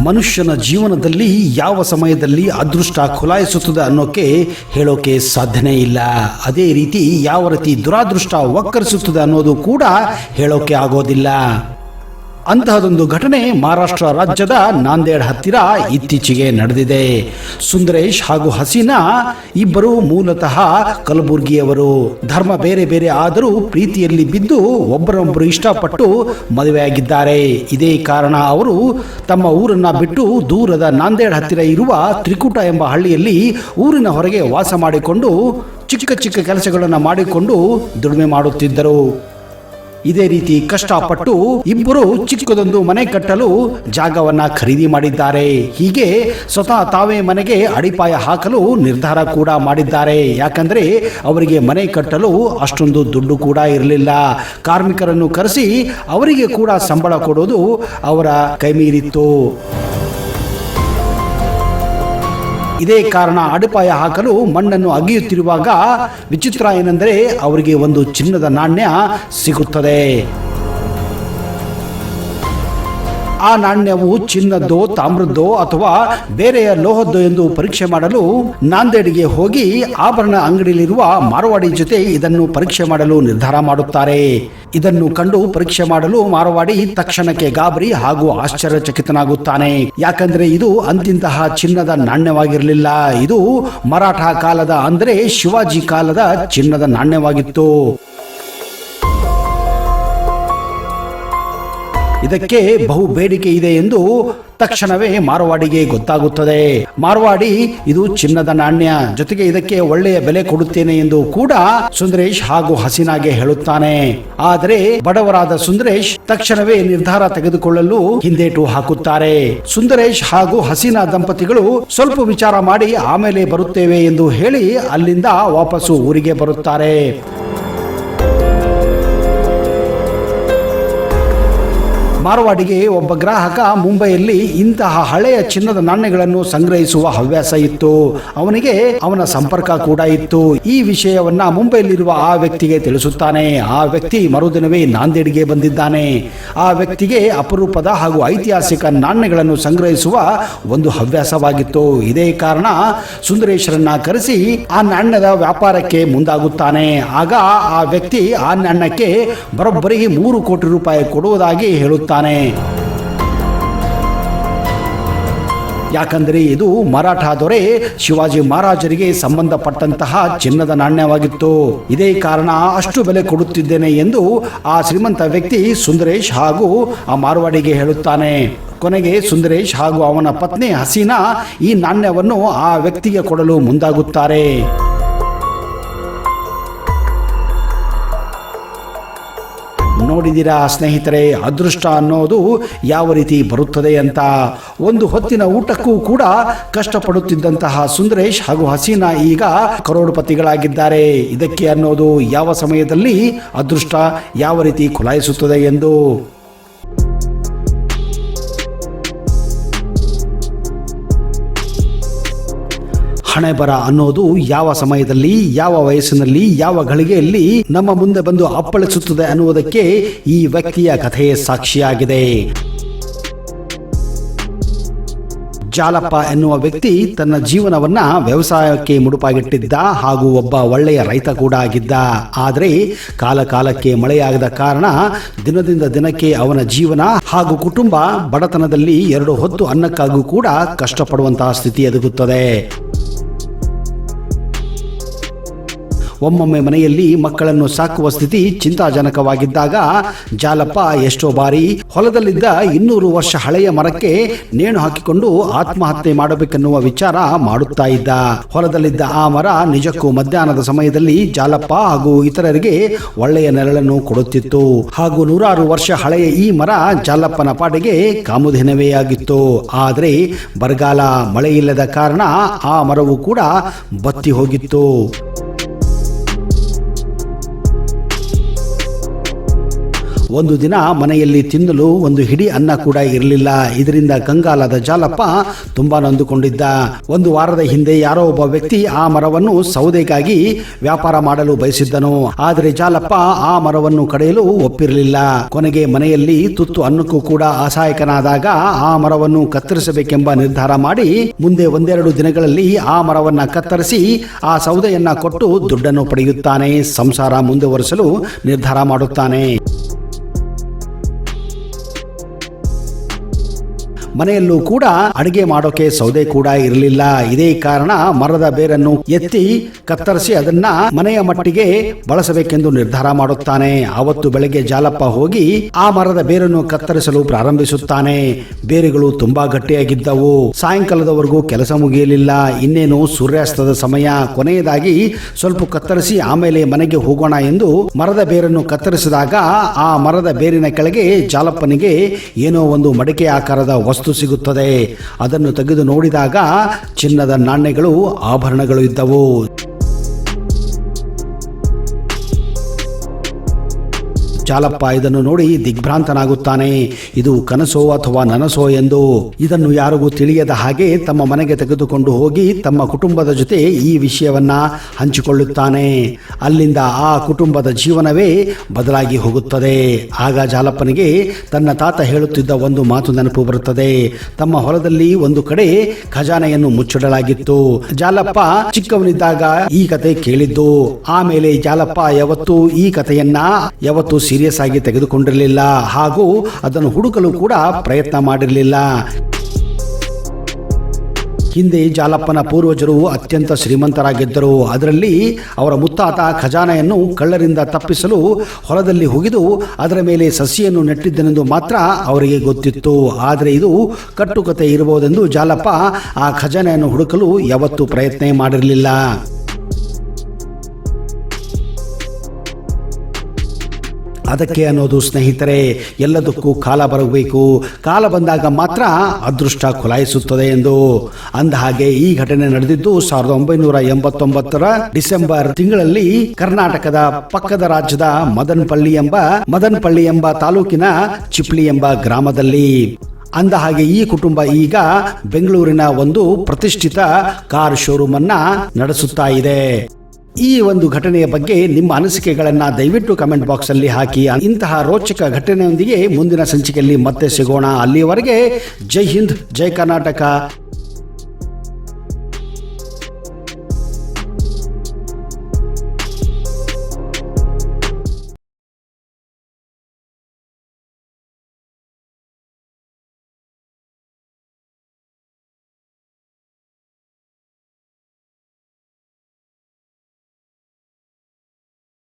ಮನುಷ್ಯನ ಜೀವನದಲ್ಲಿ ಯಾವ ಸಮಯದಲ್ಲಿ ಅದೃಷ್ಟ ಖುಲಾಯಿಸುತ್ತದೆ ಅನ್ನೋಕೆ ಹೇಳೋಕೆ ಸಾಧ್ಯನೇ ಇಲ್ಲ. ಅದೇ ರೀತಿ ಯಾವ ರೀತಿ ದುರಾದೃಷ್ಟ ವಕ್ಕರಿಸುತ್ತದೆ ಅನ್ನೋದು ಕೂಡ ಹೇಳೋಕೆ ಆಗೋದಿಲ್ಲ. ಅಂತಹದೊಂದು ಘಟನೆ ಮಹಾರಾಷ್ಟ್ರ ರಾಜ್ಯದ ನಾಂದೇಡ್ ಹತ್ತಿರ ಇತ್ತೀಚೆಗೆ ನಡೆದಿದೆ. ಸುಂದರೇಶ್ ಹಾಗೂ ಹಸೀನಾ ಇಬ್ಬರು ಮೂಲತಃ ಕಲಬುರ್ಗಿಯವರು. ಧರ್ಮ ಬೇರೆ ಬೇರೆ ಆದರೂ ಪ್ರೀತಿಯಲ್ಲಿ ಬಿದ್ದು ಒಬ್ಬರೊಬ್ಬರು ಇಷ್ಟಪಟ್ಟು ಮದುವೆಯಾಗಿದ್ದಾರೆ. ಇದೇ ಕಾರಣ ಅವರು ತಮ್ಮ ಊರನ್ನ ಬಿಟ್ಟು ದೂರದ ನಾಂದೇಡ್ ಹತ್ತಿರ ಇರುವ ತ್ರಿಕೂಟ ಎಂಬ ಹಳ್ಳಿಯಲ್ಲಿ ಊರಿನ ಹೊರಗೆ ವಾಸ ಮಾಡಿಕೊಂಡು ಚಿಕ್ಕ ಚಿಕ್ಕ ಕೆಲಸಗಳನ್ನು ಮಾಡಿಕೊಂಡು ದುಡಿಮೆ ಮಾಡುತ್ತಿದ್ದರು. ಇದೇ ರೀತಿ ಕಷ್ಟಪಟ್ಟು ಇಬ್ಬರು ಚಿಕ್ಕದೊಂದು ಮನೆ ಕಟ್ಟಲು ಜಾಗವನ್ನ ಖರೀದಿ ಮಾಡಿದ್ದಾರೆ. ಹೀಗೆ ಸ್ವತಃ ತಾವೇ ಮನೆಗೆ ಅಡಿಪಾಯ ಹಾಕಲು ನಿರ್ಧಾರ ಕೂಡ ಮಾಡಿದ್ದಾರೆ. ಯಾಕಂದ್ರೆ ಅವರಿಗೆ ಮನೆ ಕಟ್ಟಲು ಅಷ್ಟೊಂದು ದುಡ್ಡು ಕೂಡ ಇರಲಿಲ್ಲ. ಕಾರ್ಮಿಕರನ್ನು ಕರೆಸಿ ಅವರಿಗೆ ಕೂಡ ಸಂಬಳ ಕೊಡೋದು ಅವರ ಕೈಮೀರಿತ್ತು. ಇದೇ ಕಾರಣ ಅಡಿಪಾಯ ಹಾಕಲು ಮಣ್ಣನ್ನು ಅಗೆಯುತ್ತಿರುವಾಗ ವಿಚಿತ್ರ ಏನೆಂದರೆ ಅವರಿಗೆ ಒಂದು ಚಿನ್ನದ ನಾಣ್ಯ ಸಿಗುತ್ತದೆ. ಆ ನಾಣ್ಯವು ಚಿನ್ನದ್ದೋ ತಾಮ್ರದ್ದೋ ಅಥವಾ ಬೇರೆಯ ಲೋಹದ್ದೋ ಎಂದು ಪರೀಕ್ಷೆ ಮಾಡಲು ನಾಂದೇಡಿಗೆ ಹೋಗಿ ಆಭರಣ ಅಂಗಡಿಯಲ್ಲಿರುವ ಮಾರವಾಡಿ ಜೊತೆ ಇದನ್ನು ಪರೀಕ್ಷೆ ಮಾಡಲು ನಿರ್ಧಾರ ಮಾಡುತ್ತಾರೆ. ಇದನ್ನು ಕಂಡು ಪರೀಕ್ಷೆ ಮಾಡಲು ಮಾರವಾಡಿ ತಕ್ಷಣಕ್ಕೆ ಗಾಬರಿ ಹಾಗೂ ಆಶ್ಚರ್ಯಚಕಿತನಾಗುತ್ತಾನೆ. ಯಾಕಂದ್ರೆ ಇದು ಅಂತಿಂತಹ ಚಿನ್ನದ ನಾಣ್ಯವಾಗಿರಲಿಲ್ಲ. ಇದು ಮರಾಠ ಕಾಲದ ಅಂದರೆ ಶಿವಾಜಿ ಕಾಲದ ಚಿನ್ನದ ನಾಣ್ಯವಾಗಿತ್ತು. ಇದಕ್ಕೆ ಬಹು ಬೇಡಿಕೆ ಇದೆ ಎಂದು ತಕ್ಷಣವೇ ಮಾರವಾಡಿಗೆ ಗೊತ್ತಾಗುತ್ತದೆ. ಮಾರವಾಡಿ ಇದು ಚಿನ್ನದ ನಾಣ್ಯ, ಜೊತೆಗೆ ಇದಕ್ಕೆ ಒಳ್ಳೆಯ ಬೆಲೆ ಕೊಡುತ್ತೇನೆ ಎಂದು ಕೂಡ ಸುಂದರೇಶ್ ಹಾಗೂ ಹಸೀನಾಗೆ ಹೇಳುತ್ತಾನೆ. ಆದರೆ ಬಡವರಾದ ಸುಂದರೇಶ್ ತಕ್ಷಣವೇ ನಿರ್ಧಾರ ತೆಗೆದುಕೊಳ್ಳಲು ಹಿಂದೇಟು ಹಾಕುತ್ತಾರೆ. ಸುಂದರೇಶ್ ಹಾಗೂ ಹಸೀನಾ ದಂಪತಿಗಳು ಸ್ವಲ್ಪ ವಿಚಾರ ಮಾಡಿ ಆಮೇಲೆ ಬರುತ್ತೇವೆ ಎಂದು ಹೇಳಿ ಅಲ್ಲಿಂದ ವಾಪಸ್ಸು ಊರಿಗೆ ಬರುತ್ತಾರೆ. ಮಾರವಾಡಿಗೆ ಒಬ್ಬ ಗ್ರಾಹಕ ಮುಂಬೈಯಲ್ಲಿ ಇಂತಹ ಹಳೆಯ ಚಿನ್ನದ ನಾಣ್ಯಗಳನ್ನು ಸಂಗ್ರಹಿಸುವ ಹವ್ಯಾಸ ಇತ್ತು. ಅವನಿಗೆ ಅವನ ಸಂಪರ್ಕ ಕೂಡ ಇತ್ತು. ಈ ವಿಷಯವನ್ನ ಮುಂಬೈಯಲ್ಲಿರುವ ಆ ವ್ಯಕ್ತಿಗೆ ತಿಳಿಸುತ್ತಾನೆ. ಆ ವ್ಯಕ್ತಿ ಮರುದಿನವೇ ನಾಂದೇಡ್ಗೆ ಬಂದಿದ್ದಾನೆ. ಆ ವ್ಯಕ್ತಿಗೆ ಅಪರೂಪದ ಹಾಗೂ ಐತಿಹಾಸಿಕ ನಾಣ್ಯಗಳನ್ನು ಸಂಗ್ರಹಿಸುವ ಒಂದು ಹವ್ಯಾಸವಾಗಿತ್ತು. ಇದೇ ಕಾರಣ ಸುಂದರೇಶ್ವರನ್ನ ಕರೆಸಿ ಆ ನಾಣ್ಯದ ವ್ಯಾಪಾರಕ್ಕೆ ಮುಂದಾಗುತ್ತಾನೆ. ಆಗ ಆ ವ್ಯಕ್ತಿ ಆ ನಾಣ್ಯಕ್ಕೆ ಬರೋಬ್ಬರಿ 3 ಕೋಟಿ ರೂಪಾಯಿ ಕೊಡುವುದಾಗಿ ಹೇಳುತ್ತಾನೆ. ಯಾಕಂದರೆ ಇದು ಮರಾಠ ದೊರೆ ಶಿವಾಜಿ ಮಹಾರಾಜರಿಗೆ ಸಂಬಂಧಪಟ್ಟಂತಹ ಚಿನ್ನದ ನಾಣ್ಯವಾಗಿತ್ತು. ಇದೇ ಕಾರಣ ಅಷ್ಟು ಬೆಲೆ ಕೊಡುತ್ತಿದ್ದೇನೆ ಎಂದು ಆ ಶ್ರೀಮಂತ ವ್ಯಕ್ತಿ ಸುಂದರೇಶ್ ಹಾಗೂ ಆ ಮಾರವಾಡಿಗೆ ಹೇಳುತ್ತಾನೆ. ಕೊನೆಗೆ ಸುಂದರೇಶ್ ಹಾಗೂ ಅವನ ಪತ್ನಿ ಹಸೀನಾ ಈ ನಾಣ್ಯವನ್ನು ಆ ವ್ಯಕ್ತಿಗೆ ಕೊಡಲು ಮುಂದಾಗುತ್ತಾರೆ. ನೋಡಿದಿರಾ ಸ್ನೇಹಿತರೆ, ಅದೃಷ್ಟ ಅನ್ನೋದು ಯಾವ ರೀತಿ ಬರುತ್ತದೆ ಅಂತ. ಒಂದು ಹೊತ್ತಿನ ಊಟಕ್ಕೂ ಕೂಡ ಕಷ್ಟಪಡುತ್ತಿದ್ದಂತಹ ಸುಂದರೇಶ್ ಹಾಗೂ ಹಸೀನಾ ಈಗ ಕರೋಡ್ಪತಿಗಳಾಗಿದ್ದಾರೆ. ಇದಕ್ಕೆ ಅನ್ನೋದು ಯಾವ ಸಮಯದಲ್ಲಿ ಅದೃಷ್ಟ ಯಾವ ರೀತಿ ಖುಲಾಯಿಸುತ್ತದೆ ಎಂದು. ಹಣೆ ಬರ ಅನ್ನೋದು ಯಾವ ಸಮಯದಲ್ಲಿ, ಯಾವ ವಯಸ್ಸಿನಲ್ಲಿ, ಯಾವ ಗಳಿಗೆಯಲ್ಲಿ ನಮ್ಮ ಮುಂದೆ ಬಂದು ಅಪ್ಪಳಿಸುತ್ತದೆ ಅನ್ನುವುದಕ್ಕೆ ಈ ವ್ಯಕ್ತಿಯ ಕಥೆ ಸಾಕ್ಷಿಯಾಗಿದೆ. ಜಾಲಪ್ಪ ಎನ್ನುವ ವ್ಯಕ್ತಿ ತನ್ನ ಜೀವನವನ್ನ ವ್ಯವಸಾಯಕ್ಕೆ ಮುಡುಪಾಗಿಟ್ಟಿದ್ದ ಹಾಗೂ ಒಬ್ಬ ಒಳ್ಳೆಯ ರೈತ ಕೂಡ ಆಗಿದ್ದ. ಆದರೆ ಕಾಲಕ್ಕೆ ಮಳೆಯಾಗದ ಕಾರಣ ದಿನದಿಂದ ದಿನಕ್ಕೆ ಅವನ ಜೀವನ ಹಾಗೂ ಕುಟುಂಬ ಬಡತನದಲ್ಲಿ 2 ಹೊತ್ತು ಅನ್ನಕ್ಕಾಗೂ ಕೂಡ ಕಷ್ಟಪಡುವಂತಹ ಸ್ಥಿತಿ ಎದುಗುತ್ತದೆ. ಒಮ್ಮೊಮ್ಮೆ ಮನೆಯಲ್ಲಿ ಮಕ್ಕಳನ್ನು ಸಾಕುವ ಸ್ಥಿತಿ ಚಿಂತಾಜನಕವಾಗಿದ್ದಾಗ ಜಾಲಪ್ಪ ಎಷ್ಟೋ ಬಾರಿ ಹೊಲದಲ್ಲಿದ್ದ 200 ವರ್ಷ ಹಳೆಯ ಮರಕ್ಕೆ ನೇಣು ಹಾಕಿಕೊಂಡು ಆತ್ಮಹತ್ಯೆ ಮಾಡಬೇಕೆನ್ನುವ ವಿಚಾರ ಮಾಡುತ್ತಾ ಇದ್ದ. ಹೊಲದಲ್ಲಿದ್ದ ಆ ಮರ ನಿಜಕ್ಕೂ ಮಧ್ಯಾಹ್ನದ ಸಮಯದಲ್ಲಿ ಜಾಲಪ್ಪ ಹಾಗೂ ಇತರರಿಗೆ ಒಳ್ಳೆಯ ನೆರಳನ್ನು ಕೊಡುತ್ತಿತ್ತು. ಹಾಗೂ 100 ವರ್ಷ ಹಳೆಯ ಈ ಮರ ಜಾಲಪ್ಪನ ಪಾಟಿಗೆ ಕಾಮಧೇನುವೇ ಆಗಿತ್ತು. ಆದರೆ ಬರಗಾಲ, ಮಳೆ ಇಲ್ಲದ ಕಾರಣ ಆ ಮರವು ಕೂಡ ಬತ್ತಿ ಹೋಗಿತ್ತು. ಒಂದು ದಿನ ಮನೆಯಲ್ಲಿ ತಿನ್ನಲು ಒಂದು ಹಿಡಿ ಅನ್ನ ಕೂಡ ಇರಲಿಲ್ಲ. ಇದರಿಂದ ಕಂಗಾಲಾದ ಜಾಲಪ್ಪ ತುಂಬಾ ನೊಂದುಕೊಂಡಿದ್ದ. ಒಂದು ವಾರದ ಹಿಂದೆ ಯಾರೋ ಒಬ್ಬ ವ್ಯಕ್ತಿ ಆ ಮರವನ್ನು ಸೌದೆಗಾಗಿ ವ್ಯಾಪಾರ ಮಾಡಲು ಬಯಸಿದ್ದನು. ಆದರೆ ಜಾಲಪ್ಪ ಆ ಮರವನ್ನು ಕಡಿಯಲು ಒಪ್ಪಿರಲಿಲ್ಲ. ಕೊನೆಗೆ ಮನೆಯಲ್ಲಿ ತುತ್ತು ಅನ್ನಕ್ಕೂ ಕೂಡ ಅಸಹಾಯಕನಾದಾಗ ಆ ಮರವನ್ನು ಕತ್ತರಿಸಬೇಕೆಂಬ ನಿರ್ಧಾರ ಮಾಡಿ ಮುಂದೆ ಒಂದೆರಡು ದಿನಗಳಲ್ಲಿ ಆ ಮರವನ್ನ ಕತ್ತರಿಸಿ ಆ ಸೌದೆಯನ್ನ ಕೊಟ್ಟು ದುಡ್ಡನ್ನು ಪಡೆಯುತ್ತಾನೆ. ಸಂಸಾರ ಮುಂದುವರಿಸಲು ನಿರ್ಧಾರ ಮಾಡುತ್ತಾನೆ. ಮನೆಯಲ್ಲೂ ಕೂಡ ಅಡಿಗೆ ಮಾಡೋಕೆ ಸೌದೆ ಕೂಡ ಇರಲಿಲ್ಲ. ಇದೇ ಕಾರಣ ಮರದ ಬೇರನ್ನು ಎತ್ತಿ ಕತ್ತರಿಸಿ ಅದನ್ನ ಮನೆಯ ಮಟ್ಟಿಗೆ ಬಳಸಬೇಕೆಂದು ನಿರ್ಧಾರ ಮಾಡುತ್ತಾನೆ. ಅವತ್ತು ಬೆಳಗ್ಗೆ ಜಾಲಪ್ಪ ಹೋಗಿ ಆ ಮರದ ಬೇರನ್ನು ಕತ್ತರಿಸಲು ಪ್ರಾರಂಭಿಸುತ್ತಾನೆ. ಬೇರುಗಳು ತುಂಬಾ ಗಟ್ಟಿಯಾಗಿದ್ದವು. ಸಾಯಂಕಾಲದವರೆಗೂ ಕೆಲಸ ಮುಗಿಯಲಿಲ್ಲ. ಇನ್ನೇನು ಸೂರ್ಯಾಸ್ತದ ಸಮಯ. ಕೊನೆಯದಾಗಿ ಸ್ವಲ್ಪ ಕತ್ತರಿಸಿ ಆಮೇಲೆ ಮನೆಗೆ ಹೋಗೋಣ ಎಂದು ಮರದ ಬೇರನ್ನು ಕತ್ತರಿಸಿದಾಗ ಆ ಮರದ ಬೇರಿನ ಕೆಳಗೆ ಜಾಲಪ್ಪನಿಗೆ ಏನೋ ಒಂದು ಮಡಿಕೆ ಆಕಾರದ ವಸ್ತು ಸಿಗುತ್ತದೆ. ಅದನ್ನು ತೆಗೆದು ನೋಡಿದಾಗ ಚಿನ್ನದ ನಾಣ್ಯಗಳು, ಆಭರಣಗಳು ಇದ್ದವು. ಜಾಲಪ್ಪ ಇದನ್ನು ನೋಡಿ ದಿಗ್ಭ್ರಾಂತನಾಗುತ್ತಾನೆ. ಇದು ಕನಸೋ ಅಥವಾ ನನಸೋ ಎಂದು. ಇದನ್ನು ಯಾರಿಗೂ ತಿಳಿಯದ ಹಾಗೆ ತಮ್ಮ ಮನೆಗೆ ತೆಗೆದುಕೊಂಡು ಹೋಗಿ ತಮ್ಮ ಕುಟುಂಬದ ಜೊತೆ ಈ ವಿಷಯವನ್ನ ಹಂಚಿಕೊಳ್ಳುತ್ತಾನೆ. ಅಲ್ಲಿಂದ ಆ ಕುಟುಂಬದ ಜೀವನವೇ ಬದಲಾಗಿ ಹೋಗುತ್ತದೆ. ಆಗ ಜಾಲಪ್ಪನಿಗೆ ತನ್ನ ತಾತ ಹೇಳುತ್ತಿದ್ದ ಒಂದು ಮಾತು ನೆನಪು ಬರುತ್ತದೆ. ತಮ್ಮ ಹೊಲದಲ್ಲಿ ಒಂದು ಕಡೆ ಖಜಾನೆಯನ್ನು ಮುಚ್ಚಿಡಲಾಗಿತ್ತು. ಜಾಲಪ್ಪ ಚಿಕ್ಕವನಿದ್ದಾಗ ಈ ಕತೆ ಕೇಳಿದ್ದು. ಆಮೇಲೆ ಜಾಲಪ್ಪ ಯಾವತ್ತೂ ಈ ಕಥೆಯನ್ನ ಯಾವತ್ತೂ ಸೀರಿಯಸ್ ಆಗಿ ತೆಗೆದುಕೊಂಡಿರಲಿಲ್ಲ ಹಾಗೂ ಅದನ್ನು ಹುಡುಕಲು ಕೂಡ ಪ್ರಯತ್ನ ಮಾಡಿರಲಿಲ್ಲ. ಹಿಂದೆ ಜಾಲಪ್ಪನ ಪೂರ್ವಜರು ಅತ್ಯಂತ ಶ್ರೀಮಂತರಾಗಿದ್ದರು. ಅದರಲ್ಲಿ ಅವರ ಮುತ್ತಾತ ಖಜಾನೆಯನ್ನು ಕಳ್ಳರಿಂದ ತಪ್ಪಿಸಲು ಹೊಲದಲ್ಲಿ ಹುಗಿದು ಅದರ ಮೇಲೆ ಸಸಿಯನ್ನು ನೆಟ್ಟಿದ್ದನೆಂದು ಮಾತ್ರ ಅವರಿಗೆ ಗೊತ್ತಿತ್ತು. ಆದರೆ ಇದು ಕಟ್ಟುಕತೆ ಇರಬಹುದೆಂದು ಜಾಲಪ್ಪ ಆ ಖಜಾನೆಯನ್ನು ಹುಡುಕಲು ಯಾವತ್ತೂ ಪ್ರಯತ್ನ ಮಾಡಿರಲಿಲ್ಲ. ಅದಕ್ಕೆ ಅನ್ನೋದು ಸ್ನೇಹಿತರೆ, ಎಲ್ಲದಕ್ಕೂ ಕಾಲ ಬರಬೇಕು. ಕಾಲ ಬಂದಾಗ ಮಾತ್ರ ಅದೃಷ್ಟ ಖುಲಾಯಿಸುತ್ತದೆ ಎಂದು. ಅಂದ ಹಾಗೆ ಈ ಘಟನೆ ನಡೆದಿದ್ದು 1989 ಡಿಸೆಂಬರ್ ತಿಂಗಳಲ್ಲಿ ಕರ್ನಾಟಕದ ಪಕ್ಕದ ರಾಜ್ಯದ ಮದನಪಳ್ಳಿ ಎಂಬ ತಾಲೂಕಿನ ಚಿಪ್ಲಿ ಎಂಬ ಗ್ರಾಮದಲ್ಲಿ. ಅಂದ ಹಾಗೆ ಈ ಕುಟುಂಬ ಈಗ ಬೆಂಗಳೂರಿನ ಒಂದು ಪ್ರತಿಷ್ಠಿತ ಕಾರ್ ಶೋರೂಮ್ ಅನ್ನ ನಡೆಸುತ್ತಾ ಇದೆ. ಈ ಒಂದು ಘಟನೆಯ ಬಗ್ಗೆ ನಿಮ್ಮ ಅನಿಸಿಕೆಗಳನ್ನು ದಯವಿಟ್ಟು ಕಮೆಂಟ್ ಬಾಕ್ಸ್ ಅಲ್ಲಿ ಹಾಕಿ. ಇಂತಹ ರೋಚಕ ಘಟನೆಯೊಂದಿಗೆ ಮುಂದಿನ ಸಂಚಿಕೆಯಲ್ಲಿ ಮತ್ತೆ ಸಿಗೋಣ. ಅಲ್ಲಿಯವರೆಗೆ ಜೈ ಹಿಂದ್, ಜೈ ಕರ್ನಾಟಕ.